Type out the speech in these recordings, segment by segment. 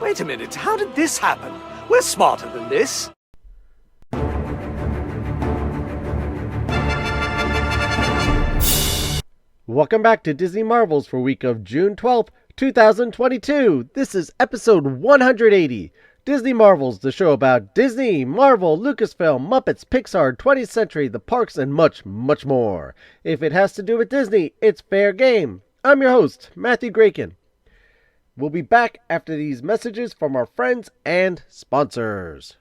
Wait a minute, how did this happen? We're smarter than this. Welcome back to Disney Marvels for week of June 12th, 2022. This is episode 180. Disney Marvels, the show about Disney, Marvel, Lucasfilm, Muppets, Pixar, 20th Century, the parks, and much, much more. If it has to do with Disney, it's fair game. I'm your host, Matthew Graken. We'll be back after these messages from our friends and sponsors.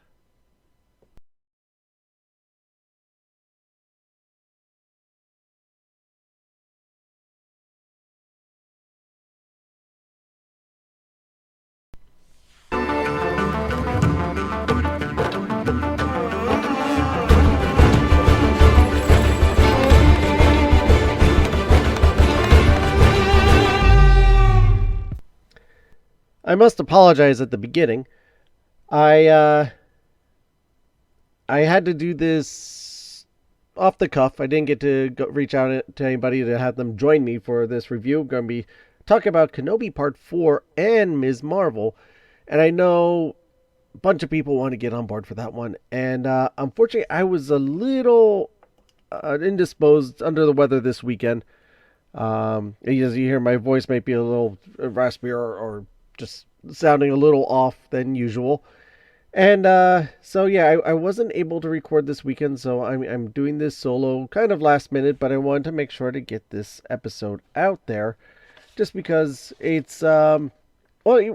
I must apologize at the beginning. I had to do this off the cuff. I didn't get to reach out to anybody to have them join me for this review. I'm going to be talking about Kenobi Part 4 and Ms. Marvel. And I know a bunch of people want to get on board for that one. And unfortunately, I was a little indisposed, under the weather this weekend. As you hear, my voice might be a little raspy or just sounding a little off than usual. And so yeah, I wasn't able to record this weekend, so I'm doing this solo kind of last minute, but I wanted to make sure to get this episode out there just because it's well,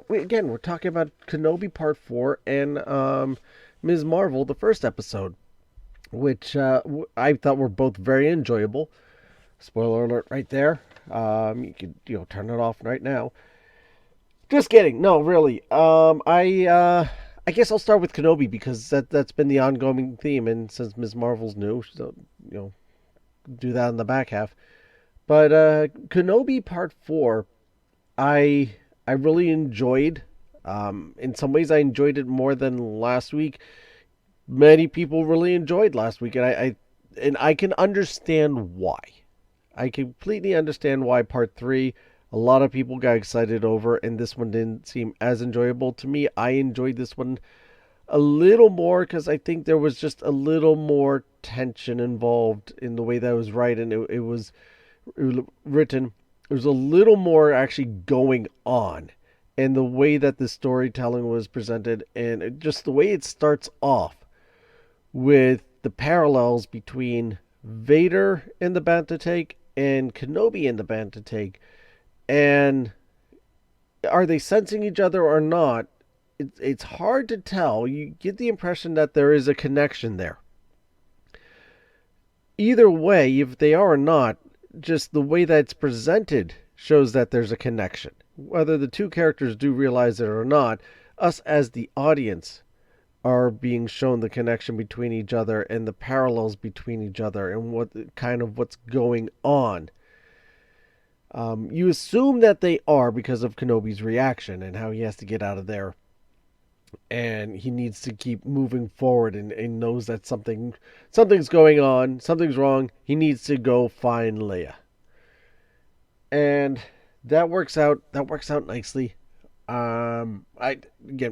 again, we're talking about Kenobi Part 4 and Ms. Marvel, the first episode, which I thought were both very enjoyable. Spoiler alert right there. You could turn it off right now. Just kidding. No, really. I guess I'll start with Kenobi because that's been the ongoing theme, and since Ms. Marvel's new, so do that in the back half. But Kenobi Part 4, I really enjoyed. In some ways, I enjoyed it more than last week. Many people really enjoyed last week, and I can understand why. I completely understand why Part 3. A lot of people got excited over, and this one didn't seem as enjoyable to me. I enjoyed this one a little more because I think there was just a little more tension involved in the way that it was written. It was written. There was a little more actually going on, and the way that the storytelling was presented, and just the way it starts off with the parallels between Vader in the Bantha Take and Kenobi in the Bantha Take. And are they sensing each other or not? It's hard to tell. You get the impression that there is a connection there. Either way, if they are or not, just the way that it's presented shows that there's a connection. Whether the two characters do realize it or not, us as the audience are being shown the connection between each other and the parallels between each other and what's going on. You assume that they are because of Kenobi's reaction and how he has to get out of there. And he needs to keep moving forward and knows that something's going on, something's wrong. He needs to go find Leia. And that works out nicely. Again,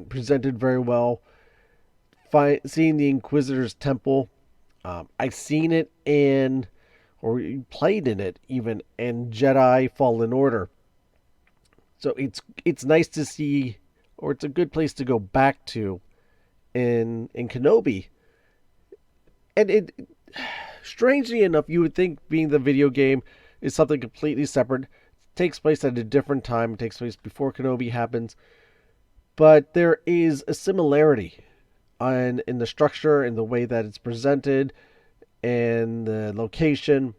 presented very well. Seeing the Inquisitor's Temple. I've seen it or played in it even in Jedi Fallen Order. So it's nice to see, or it's a good place to go back to in Kenobi. And it, strangely enough, you would think being the video game is something completely separate. It takes place at a different time. It takes place before Kenobi happens. But there is a similarity in the structure, in the way that it's presented, and the location.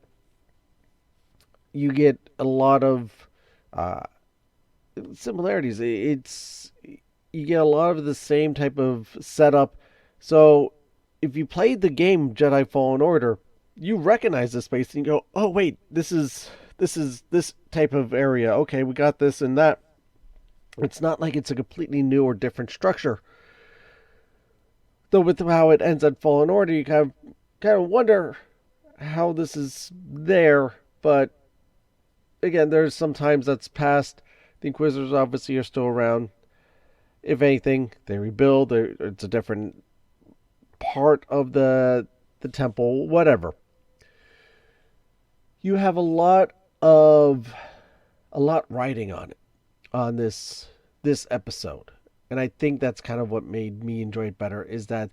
You get a lot of similarities. You get a lot of the same type of setup. So if you played the game Jedi Fallen Order, you recognize the space and you go, "Oh wait, this is this type of area. Okay, we got this and that." It's not like it's a completely new or different structure. Though with how it ends at Fallen Order, you kind of wonder how this is there. But again, there's some times that's passed. The Inquisitors obviously are still around. If anything, they rebuild. It's a different part of the temple, whatever. You have of a lot riding on it on this episode. And I think that's kind of what made me enjoy it better is that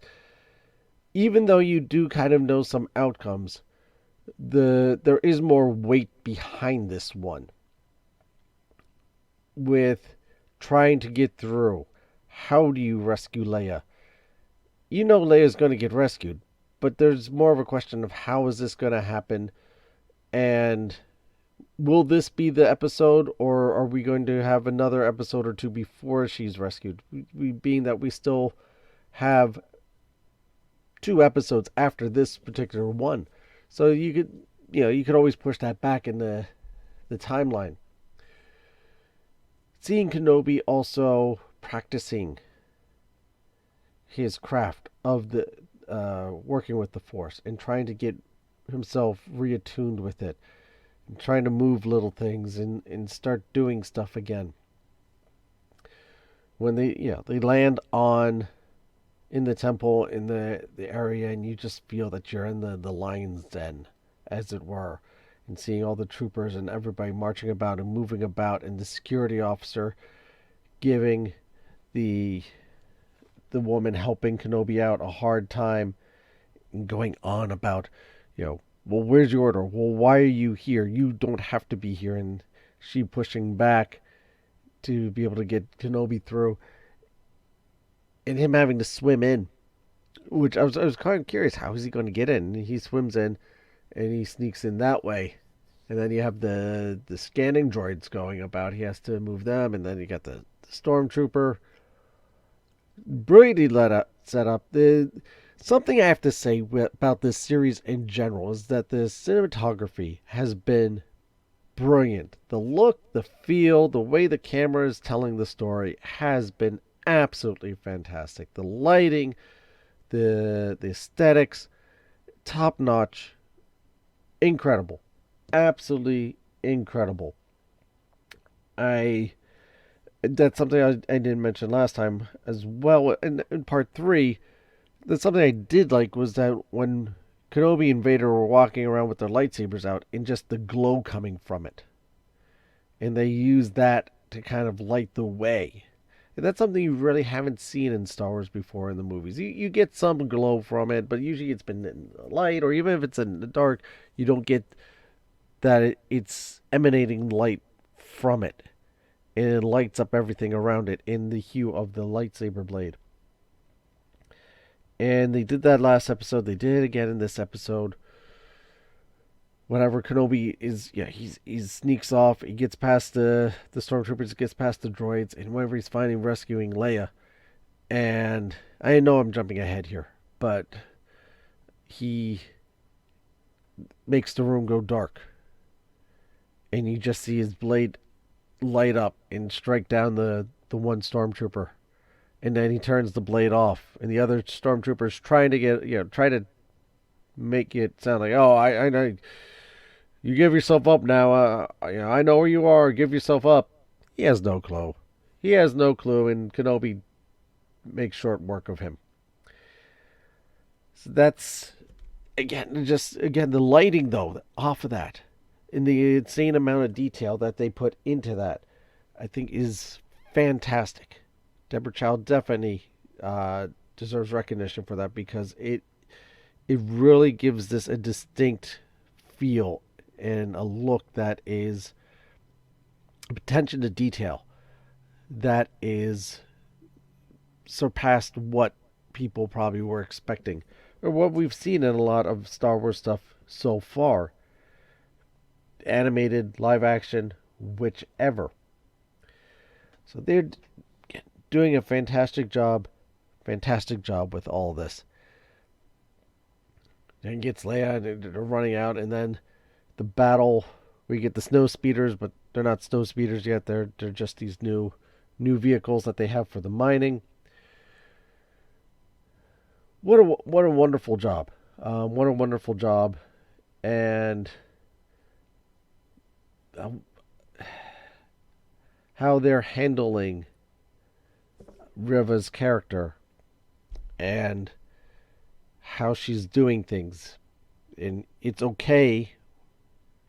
even though you do kind of know some outcomes, there is more weight behind this one with trying to get through. How do you rescue Leia? You know Leia's going to get rescued, but there's more of a question of how is this going to happen, and will this be the episode, or are we going to have another episode or two before she's rescued? Being that we still have two episodes after this particular one, so you could always push that back in the timeline. Seeing Kenobi also practicing his craft of the working with the Force and trying to get himself reattuned with it, and trying to move little things and start doing stuff again. When they land on in the temple in the area, and you just feel that you're in the lion's den, as it were, and seeing all the troopers and everybody marching about and moving about, and the security officer giving the woman helping Kenobi out a hard time and going on about, well, where's your order? Well, why are you here? You don't have to be here. And she pushing back to be able to get Kenobi through, and him having to swim in, which I was kind of curious, how is he going to get in? He swims in, and he sneaks in that way. And then you have the scanning droids going about. He has to move them, and then you got the stormtrooper. Brilliantly set up. Something I have to say about this series in general is that the cinematography has been brilliant. The look, the feel, the way the camera is telling the story has been absolutely fantastic. The lighting, the aesthetics, top notch, incredible, absolutely incredible. I That's something I didn't mention last time as well. In part three, that's something I did like was that when Kenobi and Vader were walking around with their lightsabers out and just the glow coming from it, and they used that to kind of light the way. And that's something you really haven't seen in Star Wars before in the movies. You get some glow from it, but usually it's been in the light, or even if it's in the dark, you don't get that it's emanating light from it. And it lights up everything around it in the hue of the lightsaber blade. And they did that last episode. They did it again in this episode. Whenever Kenobi is, he sneaks off. He gets past the stormtroopers, gets past the droids, and whenever he's finally rescuing Leia, and I know I'm jumping ahead here, but he makes the room go dark, and you just see his blade light up and strike down the one stormtrooper, and then he turns the blade off, and the other stormtroopers trying to try to make it sound like, oh, I know, you give yourself up now. I know where you are. Give yourself up. He has no clue. He has no clue, and Kenobi makes short work of him. So that's again the lighting though off of that, and the insane amount of detail that they put into that, I think is fantastic. Deborah Chow definitely deserves recognition for that because it really gives this a distinct feel and a look that is attention to detail that is surpassed what people probably were expecting or what we've seen in a lot of Star Wars stuff so far. Animated, live action, whichever. So they're doing a fantastic job with all this. And gets Leia, and they're running out, and then the battle. We get the snow speeders, but they're not snow speeders yet. They're just these new vehicles that they have for the mining. What a wonderful job! What a wonderful job, and how they're handling Riva's character and how she's doing things. And it's okay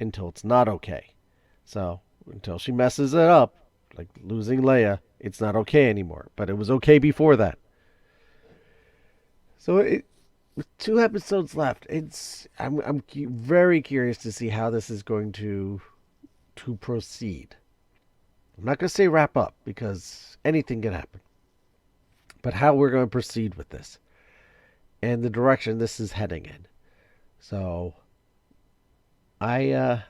until it's not okay. So, until she messes it up, like losing Leia, it's not okay anymore. But it was okay before that. So, with 2 episodes left, I'm very curious to see how this is going to proceed. I'm not going to say wrap up because anything can happen. But how we're going to proceed with this and the direction this is heading in. So I'm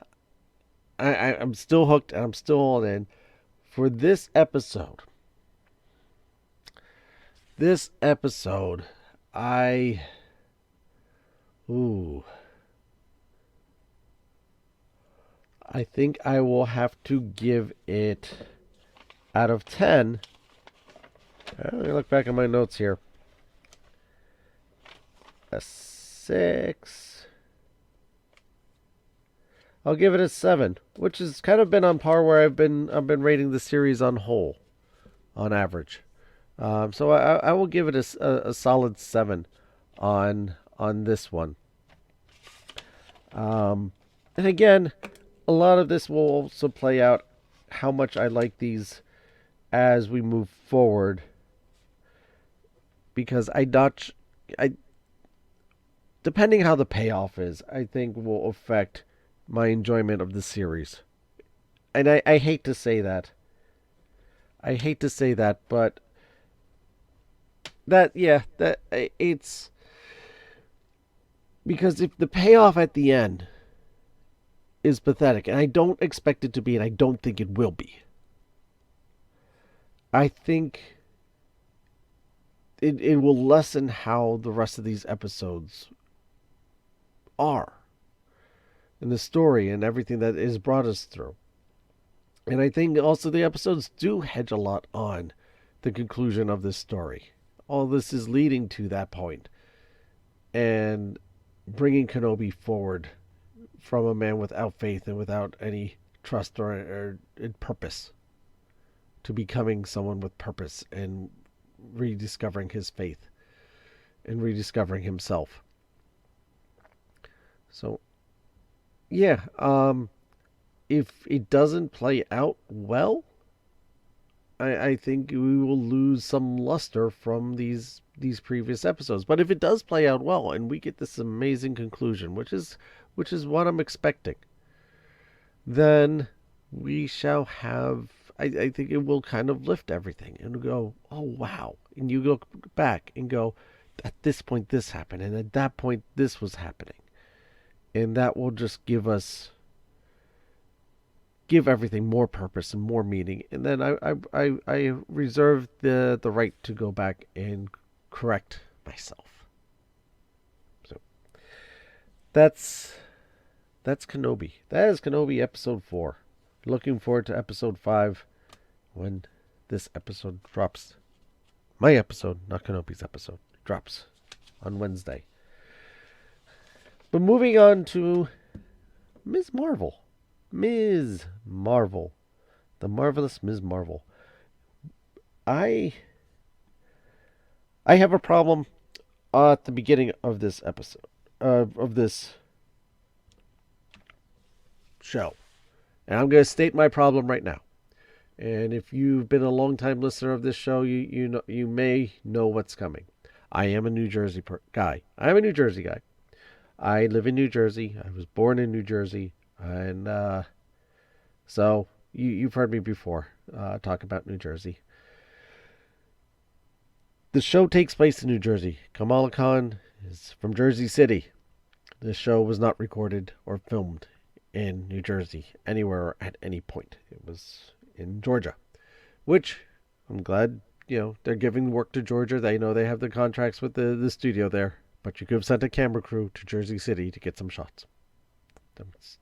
still hooked and I'm still all in for this episode. This episode, I think I will have to give it out of 10. Let me look back at my notes here. A 6. I'll give it a 7, which has kind of been on par where I've been rating the series on whole, on average. So I will give it a solid 7 on this one. And again, a lot of this will also play out how much I like these as we move forward, because depending how the payoff is, I think will affect my enjoyment of the series. And I hate to say that. But it's because if the payoff at the end is pathetic, and I don't expect it to be, and I don't think it will be, I think it will lessen how the rest of these episodes are in the story and everything that is brought us through. And I think also the episodes do hedge a lot on the conclusion of this story. All this is leading to that point and bringing Kenobi forward from a man without faith and without any trust or purpose to becoming someone with purpose and rediscovering his faith and rediscovering himself. So, yeah, if it doesn't play out well, I think we will lose some luster from these previous episodes. But if it does play out well and we get this amazing conclusion, which is what I'm expecting, then we shall have, I think it will kind of lift everything and go, oh wow. And you go back and go, at this point this happened, and at that point this was happening. And that will just give everything more purpose and more meaning. And then I reserve the right to go back and correct myself. So that's Kenobi. That is Kenobi episode 4. Looking forward to episode 5 when this episode drops. My episode, not Kenobi's episode, drops on Wednesday. But moving on to Ms. Marvel. Ms. Marvel. The marvelous Ms. Marvel. I have a problem at the beginning of this episode, of this show. And I'm going to state my problem right now. And if you've been a long-time listener of this show, you may know what's coming. I am a New Jersey guy. I'm a New Jersey guy. I live in New Jersey. I was born in New Jersey. And so you've heard me before talk about New Jersey. The show takes place in New Jersey. Kamala Khan is from Jersey City. This show was not recorded or filmed in New Jersey anywhere at any point. It was in Georgia, which I'm glad, they're giving work to Georgia. They know they have the contracts with the studio there, but you could have sent a camera crew to Jersey City to get some shots.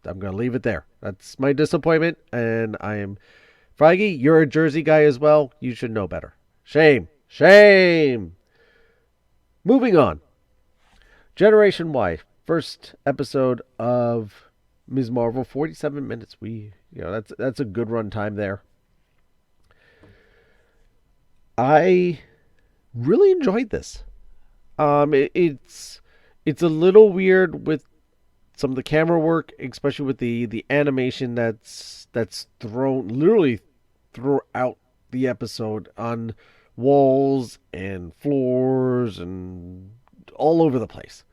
I'm going to leave it there. That's my disappointment, and I am... Feige, you're a Jersey guy as well. You should know better. Shame. Shame! Moving on. Generation Y. First episode of Ms. Marvel. 47 minutes. That's a good run time there. I really enjoyed this. It's a little weird with some of the camera work, especially with the animation that's thrown literally throughout the episode on walls and floors and all over the place.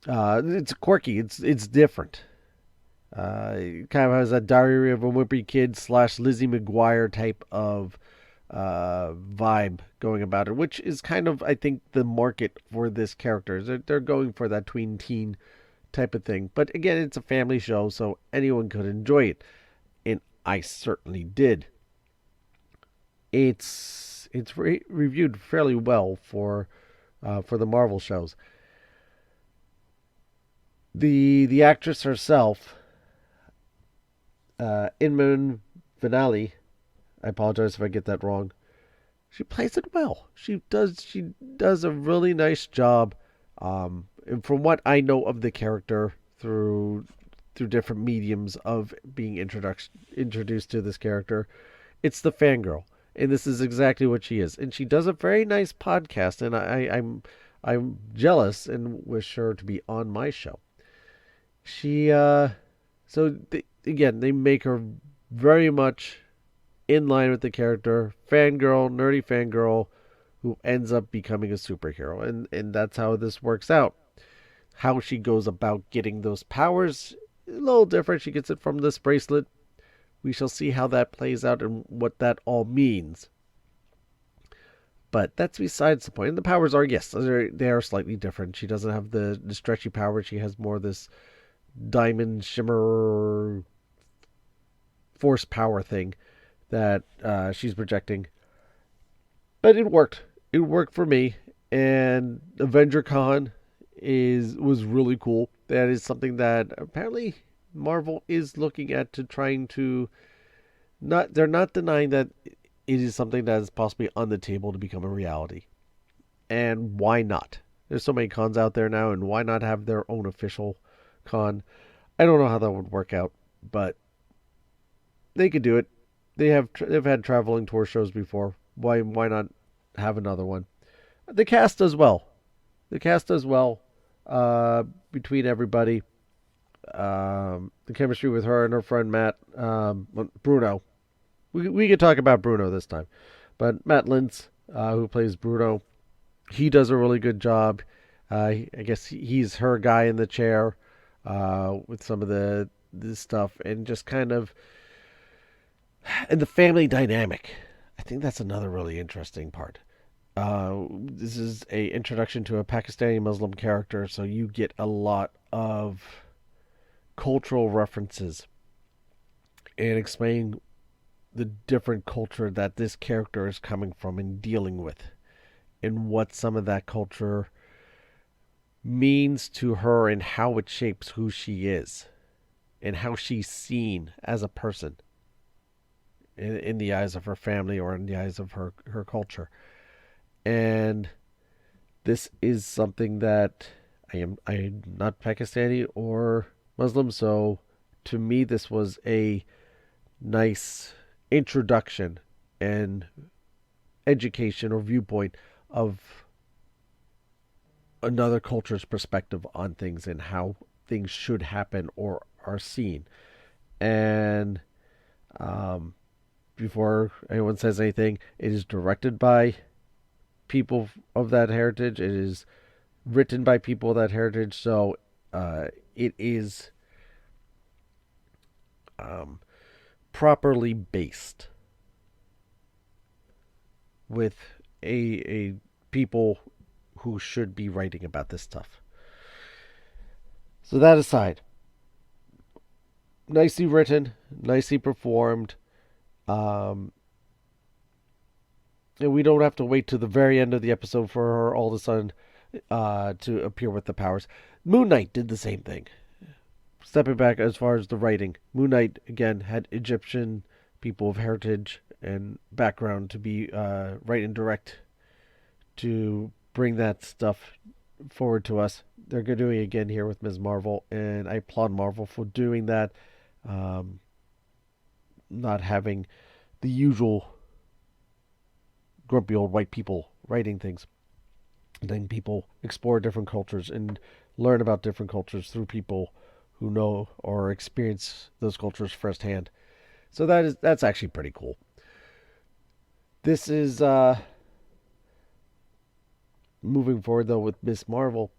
It's quirky. It's different. It kind of has a Diary of a Wimpy Kid / Lizzie McGuire type of vibe going about it, which is kind of, I think, the market for this character. They're going for that tween teen type of thing. But again, it's a family show, so anyone could enjoy it, and I certainly did. It's reviewed fairly well for the Marvel shows. The actress herself, Inman Finale, I apologize if I get that wrong. She plays it well. She does a really nice job. And from what I know of the character through different mediums of being introduced to this character, it's the fangirl, and this is exactly what she is. And she does a very nice podcast, and I'm jealous and wish her to be on my show. She again, they make her very much in line with the character, fangirl, nerdy fangirl, who ends up becoming a superhero, and that's how this works out. How she goes about getting those powers, a little different. She gets it from this bracelet. We shall see how that plays out and what that all means. But that's besides the point. And the powers are, yes, they are slightly different. She doesn't have the stretchy power. She has more this diamond shimmer force power thing that she's projecting. But it worked. It worked for me. And Avenger Con was really cool. That is something that apparently Marvel is looking at to trying to not. They're not denying that it is something that is possibly on the table to become a reality. And why not? There's so many cons out there now, and why not have their own official con? I don't know how that would work out, but they could do it. They've had traveling tour shows before. Why not have another one? The cast does well. The cast does well between everybody. The chemistry with her and her friend Matt, Bruno. We could talk about Bruno this time, but Matt Lintz, who plays Bruno, he does a really good job. I guess he's her guy in the chair with some of this stuff, and just kind of and the family dynamic. I think that's another really interesting part. This is a introduction to a Pakistani Muslim character, so you get a lot of cultural references and explaining the different culture that this character is coming from and dealing with, and what some of that culture means to her and how it shapes who she is and how she's seen as a person in the eyes of her family or in the eyes of her culture. And this is something that I'm not Pakistani or Muslim, so to me this was a nice introduction and education or viewpoint of another culture's perspective on things and how things should happen or are seen. And before anyone says anything, it is directed by people of that heritage. It is written by people of that heritage. So it is properly based with a people who should be writing about this stuff. So that aside, nicely written, nicely performed. And we don't have to wait to the very end of the episode for her all of a sudden to appear with the powers. Moon Knight did the same thing. Stepping back as far as the writing, Moon Knight again had Egyptian people of heritage and background to be right and direct to bring that stuff forward to us. They're doing it again here with Ms. Marvel, and I applaud Marvel for doing that. Not having the usual grumpy old white people writing things, letting people explore different cultures and learn about different cultures through people who know or experience those cultures firsthand. So that's actually pretty cool. This is moving forward though with Miss Marvel.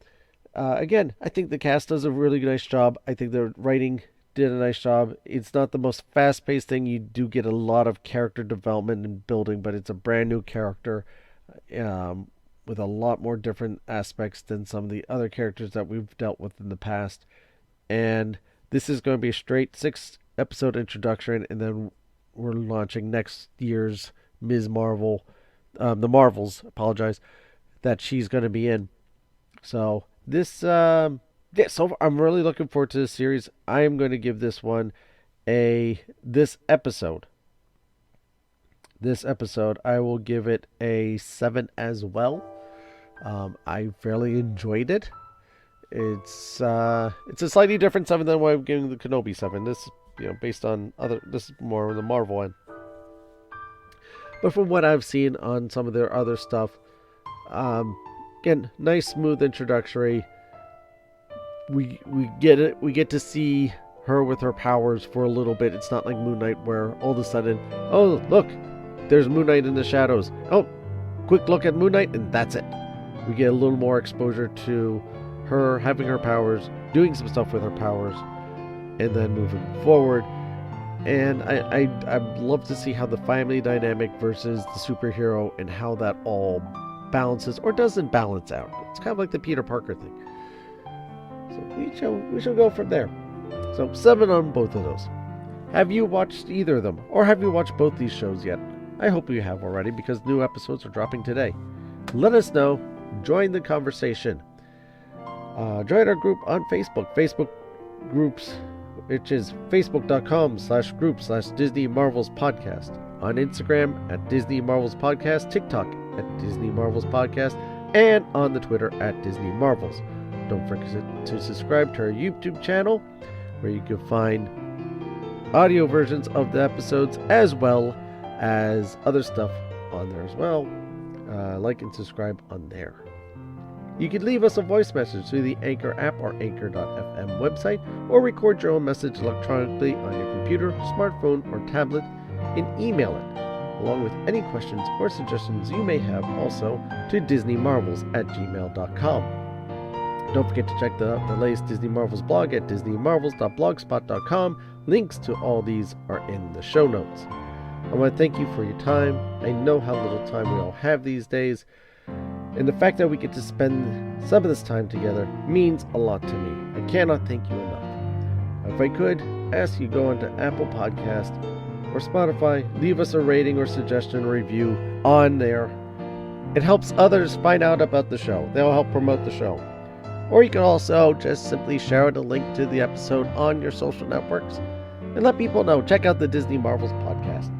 Again, I think the cast does a really nice job. I think the writing did a nice job. It's not the most fast-paced thing. You do get a lot of character development and building, but it's a brand new character with a lot more different aspects than some of the other characters that we've dealt with in the past. And this is going to be a straight 6-episode introduction, and then we're launching next year's Ms. Marvel, the Marvels, apologize, that she's going to be in. So this, so I'm really looking forward to this series. I am going to give this one this episode, I will give it a 7 as well. I fairly enjoyed it. It's a slightly different 7 than what I'm giving the Kenobi 7. This, based on this is more the Marvel one. But from what I've seen on some of their other stuff, again, nice, smooth introductory. We get it. We get to see her with her powers for a little bit. It's not like Moon Knight where all of a sudden, oh look, there's Moon Knight in the shadows. Oh, quick look at Moon Knight, and that's it. We get a little more exposure to her having her powers, doing some stuff with her powers, and then moving forward. And I'd love to see how the family dynamic versus the superhero and how that all balances or doesn't balance out. It's kind of like the Peter Parker thing. So we shall go from there. So 7 on both of those. Have you watched either of them, or have you watched both these shows yet? I hope you have already, because new episodes are dropping today. Let us know. Join the conversation. Join our group on Facebook. Facebook groups, which is facebook.com/group/Disney Marvels Podcast. On Instagram at Disney Marvels Podcast, TikTok at Disney Marvels Podcast, and on the Twitter at Disney Marvels. Don't forget to subscribe to our YouTube channel, where you can find audio versions of the episodes as well as other stuff on there as well. Like and subscribe on there. You can leave us a voice message through the Anchor app or Anchor.fm website, or record your own message electronically on your computer, smartphone, or tablet, and email it, along with any questions or suggestions you may have, also to DisneyMarvels@gmail.com. Don't forget to check the latest Disney Marvels blog at DisneyMarvels.blogspot.com. Links to all these are in the show notes. I want to thank you for your time. I know how little time we all have these days, and the fact that we get to spend some of this time together means a lot to me. I cannot thank you enough. If I could ask you to go onto Apple Podcast or Spotify, leave us a rating or suggestion review on there. It helps others find out about the show. They'll help promote the show. Or you can also just simply share the link to the episode on your social networks and let people know. Check out the Disney Marvels Podcast.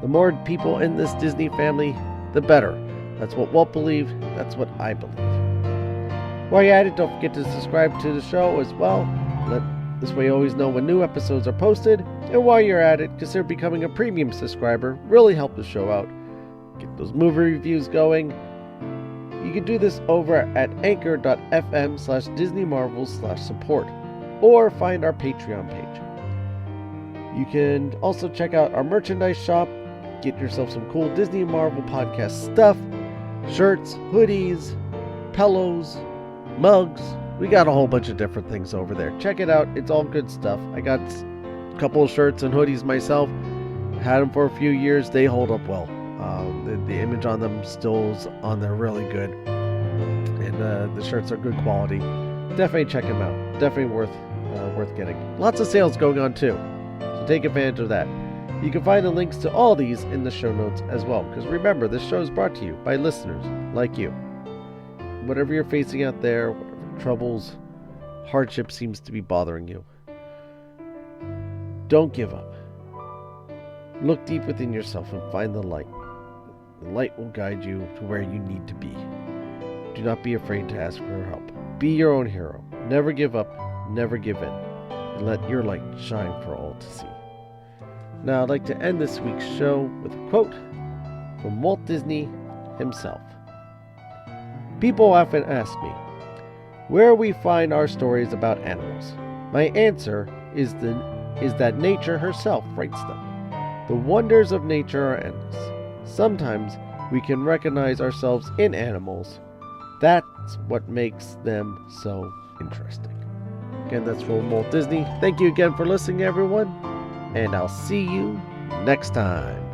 The more people in this Disney family, the better. That's what Walt believes. That's what I believe. While you're at it, don't forget to subscribe to the show as well. This way you always know when new episodes are posted. And while you're at it, consider becoming a premium subscriber. Really help the show out. Get those movie reviews going. You can do this over at anchor.fm/DisneyMarvels/support, or find our Patreon page. You can also check out our merchandise shop. Get yourself some cool Disney Marvel Podcast stuff. Shirts, hoodies, pillows, mugs. We got a whole bunch of different things over there. Check it out. It's all good stuff. I got a couple of shirts and hoodies myself. Had them for a few years. They hold up well. The image on them still is on there really good. And the shirts are good quality. Definitely check them out. Definitely worth getting. Lots of sales going on too. So take advantage of that. You can find the links to all these in the show notes as well. Because remember, this show is brought to you by listeners like you. Whatever you're facing out there, whatever troubles, hardship seems to be bothering you, don't give up. Look deep within yourself and find the light. The light will guide you to where you need to be. Do not be afraid to ask for help. Be your own hero. Never give up. Never give in. And let your light shine for all to see. Now I'd like to end this week's show with a quote from Walt Disney himself. People often ask me where we find our stories about animals. My answer is that nature herself writes them. The wonders of nature are endless. Sometimes we can recognize ourselves in animals. That's what makes them so interesting. Again, that's from Walt Disney. Thank you again for listening, everyone, and I'll see you next time.